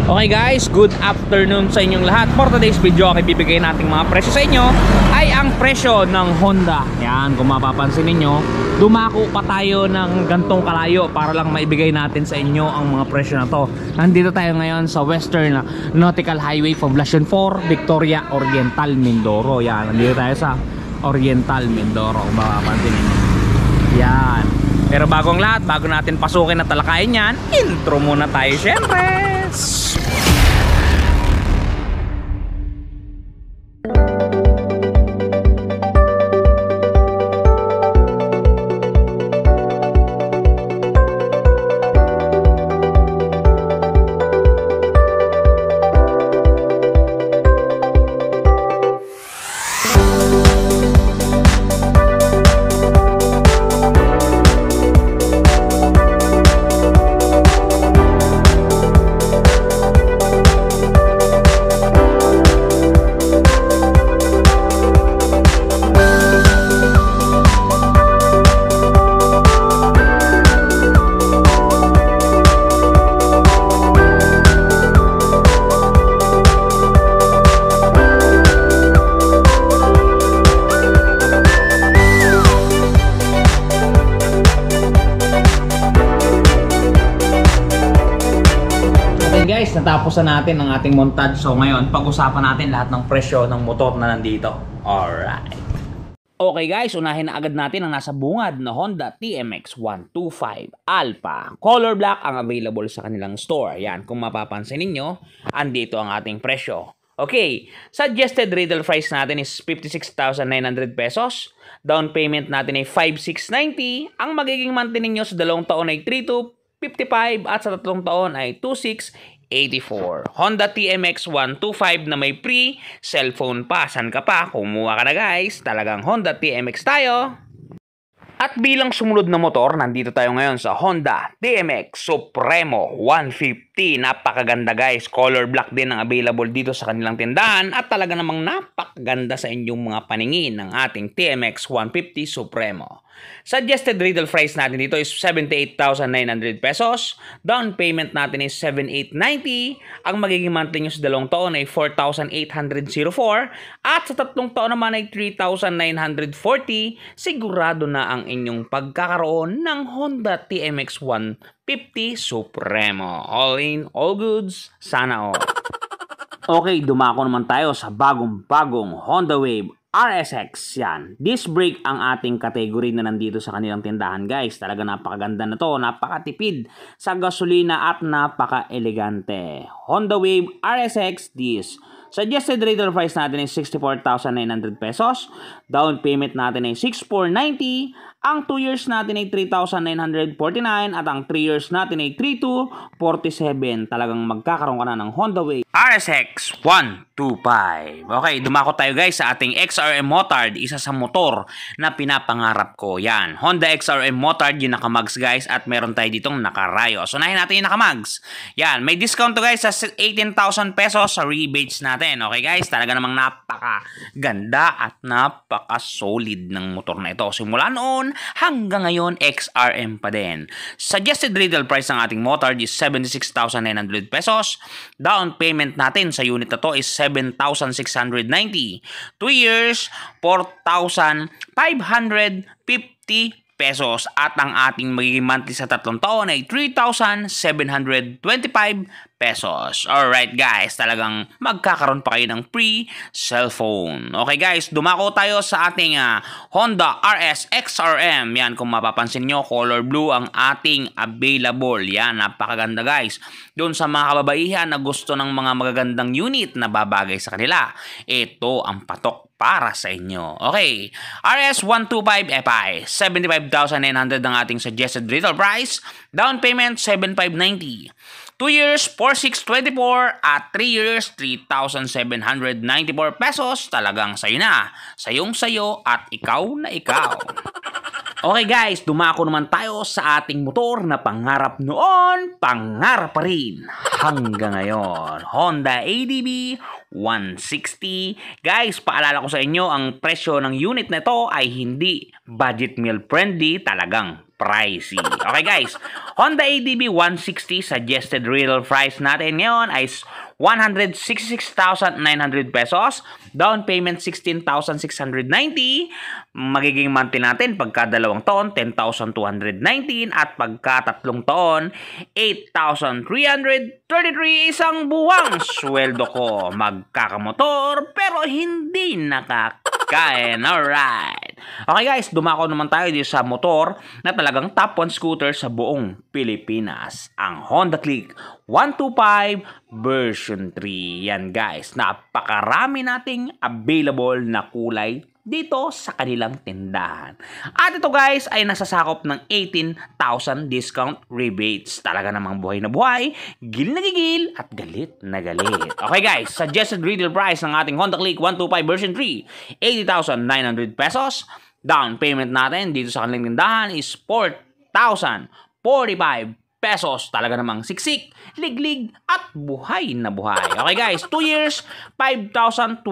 Okay guys, good afternoon sa inyong lahat. For today's video, ibibigay nating mga presyo sa inyo ay ang presyo ng Honda. Yan, kung mapapansin ninyo, dumako pa tayo ng gantong kalayo para lang maibigay natin sa inyo ang mga presyo na to. Nandito tayo ngayon sa Western Nautical Highway, Poblacion 4, Victoria Oriental, Mindoro. Yan, nandito tayo sa Oriental, Mindoro, kung mapapansin ninyo. Yan. Pero bagong lahat, bago natin pasukin at talakayin yan, intro muna tayo syempre. Guys, natapos na natin ang ating montage. So ngayon, pag-usapan natin lahat ng presyo ng motor na nandito. Alright. Okay guys, unahin na agad natin ang nasa bungad na Honda TMX 125 Alpha. Color black ang available sa kanilang store. Yan, kung mapapansin ninyo, andito ang ating presyo. Okay, suggested retail price natin is 56,900 pesos. Down payment natin ay 5,690. Ang magiging monthly ninyo sa 2 taon ay 3,255 at sa 3 taon ay 2,684. Honda TMX 125 na may free cellphone pa. San ka pa? Kumuha ka na guys. Talagang Honda TMX tayo. At bilang sumunod na motor, nandito tayo ngayon sa Honda TMX Supremo 150. Napakaganda guys. Color black din ang available dito sa kanilang tindahan. At talaga namang napakaganda sa inyong mga paningin ng ating TMX 150 Supremo. Suggested retail price natin dito is 78,900 pesos. Down payment natin is 7,890. Ang magiging monthly nyo sa 2 taon ay 4,804. At sa 3 taon naman ay 3,940. Sigurado na ang inyong pagkakaroon ng Honda TMX 150 Supremo. All in, all goods, sana all. Okay, dumako naman tayo sa bagong Honda Wave RSX. Yan. Disc brake ang ating category na nandito sa kanilang tindahan guys. Talaga napakaganda na to. Napakatipid sa gasolina at napaka-elegante. Honda Wave RSX disc. Suggested retail price natin ay 64,900 pesos. Down payment natin ay 6,490. Ang 2 years natin ay 3,949 at ang 3 years natin ay 3,247. Talagang magkakaroon ka na ng Honda Wave RSX 125. Okay, dumako tayo guys sa ating XRM Motard, isa sa motor na pinapangarap ko. Yan, Honda XRM Motard yung nakamags guys at meron tayo ditong nakarayo. So nahin natin yung nakamags. Yan, may discount to guys sa 18,000 pesos sa rebates natin. Okay guys, talaga namang napakaganda at napaka-solid ng motor na ito. Simula noon hanggang ngayon, XRM pa din. Suggested retail price ng ating Motard is 76,900 pesos. Down payment natin sa unit na to is 7,690. 2 years, 4,550 pesos at ang ating magiging monthly sa 3 taon ay 3,725 pesos. Alright guys, talagang magkakaroon pa kayo ng free cellphone. Okay guys, dumako tayo sa ating Honda RS XRM. Yan, kung mapapansin nyo, color blue ang ating available. Yan, napakaganda guys. Doon sa mga kababaihan na gusto ng mga magagandang unit na babagay sa kanila, ito ang patok para sa inyo. Okay, RS125 FI, 75,900 ang ating suggested retail price. Down payment, 7,590. 2 years, 4,624 at 3 years, 3,794 pesos. Talagang sayo na. Sayong sayo at ikaw na ikaw. Okay guys, dumako naman tayo sa ating motor na pangarap noon, pangarap pa rin hanggang ngayon. Honda ADV 160. Guys, paalala ko sa inyo, ang presyo ng unit na to ay hindi budget meal friendly, talagang pricey. Okay guys, Honda ADB 160 suggested retail price natin ngayon ay 166,900 pesos. Down payment 16,690. Magiging monthly natin pagka 2 taon 10,219 at pagka 3 taon 8,333 isang buwang sweldo ko. Magkakamotor pero hindi nakakain. Alright. Okay guys, dumako naman tayo dito sa motor na talagang top 1 scooter sa buong Pilipinas. Ang Honda Click 125 version 3. Yan guys, napakarami nating available na kulay dito sa kanilang tindahan. At ito guys ay nasasakop ng 18,000 discount rebates. Talaga namang buhay na buhay, gil na gigil at galit na galit. Okay guys, suggested retail price ng ating Honda Click 125 version 3, 80,900 pesos. Down payment natin dito sa kanilang tindahan is 4,045 pesos. Talaga namang siksik, liglig, at buhay na buhay. Okay guys, 2 years, 5,209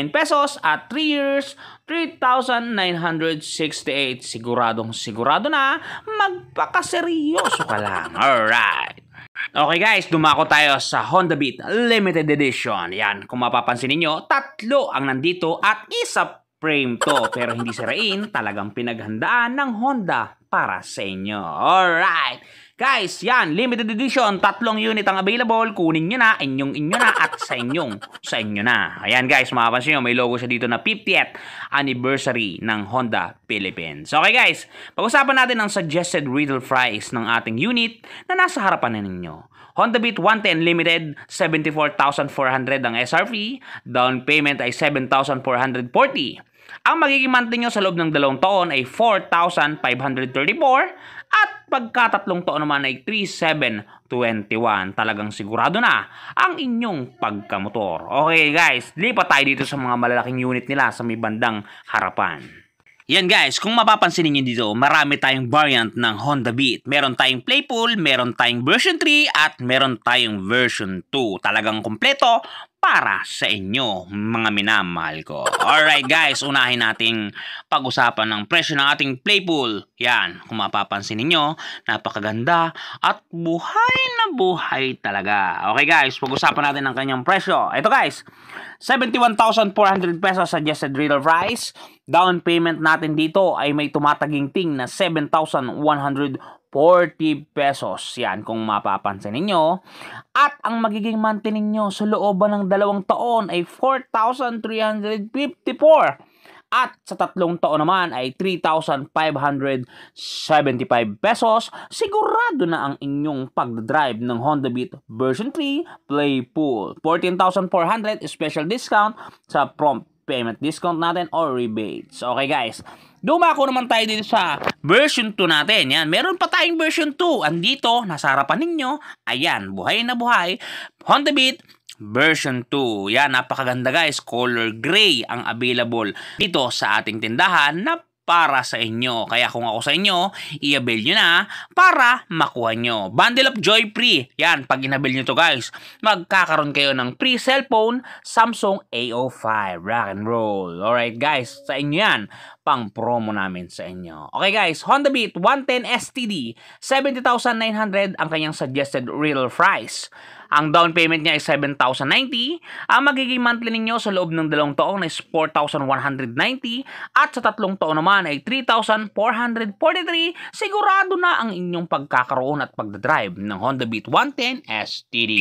pesos at 3 years, 3,968. Siguradong sigurado na, magpakaseryoso ka lang. Alright. Okay guys, dumako tayo sa Honda Beat Limited Edition. Yan, kung mapapansin niyo, 3 ang nandito at isa frame to. Pero hindi sirain, talagang pinaghandaan ng Honda para sa inyo. Alright. Guys, yan, limited edition, 3 unit ang available. Kunin nyo na, inyo na, at sa inyo na. Ayan guys, mapapansin nyo, may logo siya dito na 50th anniversary ng Honda Philippines. Okay guys, pag-usapan natin ang suggested retail price ng ating unit na nasa harapan na ninyo. Honda Beat 110 Limited, 74,400 ang SRP. Down payment ay 7,440. Ang magiging monthly nyo sa loob ng 2 taon ay 4,534 at pagka 3 taon naman ay 3,721. Talagang sigurado na ang inyong pagkamotor. Okay guys, lipat tayo dito sa mga malalaking unit nila sa may bandang harapan. Yan guys, kung mapapansin niyo dito, marami tayong variant ng Honda Beat. Meron tayong Playful, meron tayong version 3 at meron tayong version 2. Talagang kompleto para sa inyo, mga minamahal ko. Alright guys, unahin nating pag-usapan ng presyo ng ating Playful. Yan, kung mapapansin niyo, napakaganda at buhay na buhay talaga. Okay guys, pag-usapan natin ang kanyang presyo. Ito guys, 71,400 pesos suggested retail price. Down payment natin dito ay may tumataginting na 7,140 pesos. Yan, kung mapapansin ninyo. At ang magiging monthly ninyo sa looban ng 2 taon ay 4,354. At sa 3 taon naman ay 3,575 pesos. Sigurado na ang inyong pagdadrive ng Honda Beat version 3 Playful. 14,400 special discount sa prompt payment discount natin or rebates. Okay guys, dumako naman tayo dito sa version 2 natin. Yan, meron pa tayong version 2. Andito, nasa harapan ninyo. Ayan, buhay na buhay. Honda Beat version 2. Yan, napakaganda guys. Color gray ang available dito sa ating tindahan na para sa inyo. Kaya kung ako sa inyo, i-avail nyo na para makuha nyo. Bundle of Joy free. Yan, pag in-avail nyo to guys, magkakaroon kayo ng free cellphone Samsung A05. Rock and roll. Alright guys, sa inyo yan. Pang promo namin sa inyo. Okay guys, Honda Beat 110 STD, 70,900 ang kanyang suggested retail price. Ang down payment niya ay 7,090. Ang magiging monthly ninyo sa loob ng 2 taon is 4,190. At sa 3 taon naman ay 3,443. Sigurado na ang inyong pagkakaroon at pagdadrive ng Honda Beat 110 STD.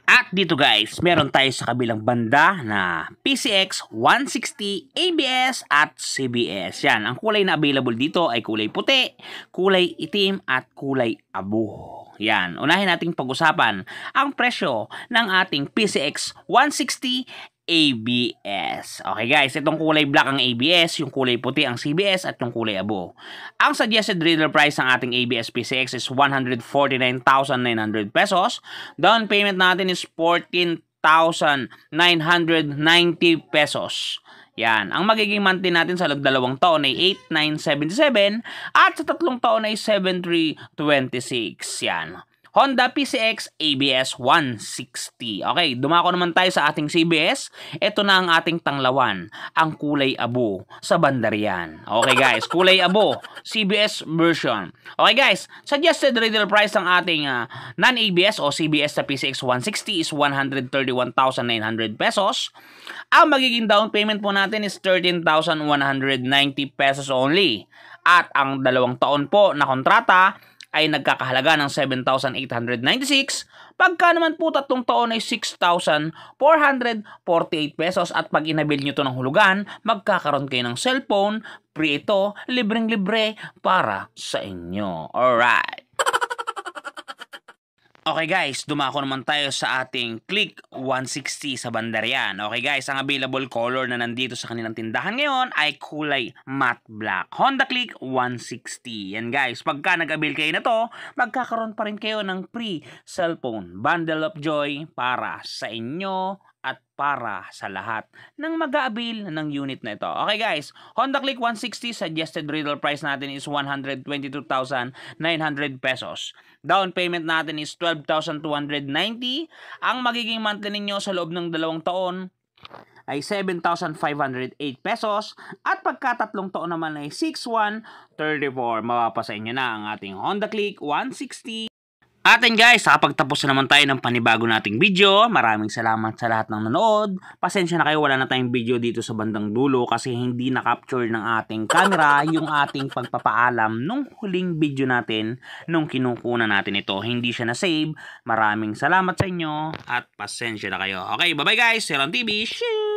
At dito guys, meron tayo sa kabilang banda na PCX 160 ABS at CBS. Yan, ang kulay na available dito ay kulay puti, kulay itim at kulay abo. Yan, unahin nating pag-usapan ang presyo ng ating PCX 160 ABS. Okay guys, itong kulay black ang ABS, yung kulay puti ang CBS at yung kulay abo. Ang suggested retail price ng ating ABS PCX is 149,900 pesos. Down payment natin is 14,990 pesos. Yan, ang magiging monthly natin sa 2 taon ay 8,977 at sa 3 taon ay 7,326. Yan. Honda PCX ABS 160. Okay, dumako naman tayo sa ating CBS. Ito na ang ating tanglawan, ang kulay abo sa bandarian. Okay guys, kulay abo, CBS version. Okay guys, suggested retail price ng ating non-ABS o CBS sa PCX 160 is 131,900 pesos. Ang magiging down payment po natin is 13,190 pesos only. At ang 2 taon po na kontrata ay nagkakahalaga ng 7,896. Pagka naman po 3 taon ay 6,448 pesos. At pag inabil nyo to ng hulugan, magkakaroon kayo ng cellphone, free ito, libreng-libre para sa inyo. Alright. Okay guys, dumako naman tayo sa ating Click 160 sa Bandarian. Okay guys, ang available color na nandito sa kanilang tindahan ngayon ay kulay matte black. Honda Click 160. Yan guys, pagka nag-avail kayo na to, magkakaroon pa rin kayo ng free cellphone bundle of joy para sa inyo at para sa lahat ng mag-a-avail ng unit na ito. Okay guys, Honda Click 160, suggested retail price natin is 122,900 pesos. Down payment natin is 12,290. Ang magiging monthly ninyo sa loob ng 2 taon ay 7,508 pesos. At pagka 3 taon naman ay 6,134. Mapapasa inyo na ang ating Honda Click 160. Atin guys, nakapagtapos na naman tayo ng panibago nating video. Maraming salamat sa lahat ng nanood. Pasensya na kayo, wala na tayong video dito sa bandang dulo kasi hindi na-capture ng ating camera yung ating pagpapaalam nung huling video natin nung kinukunan natin ito. Hindi siya na-save. Maraming salamat sa inyo at pasensya na kayo. Okay, bye-bye guys. Seron TV. Shoo!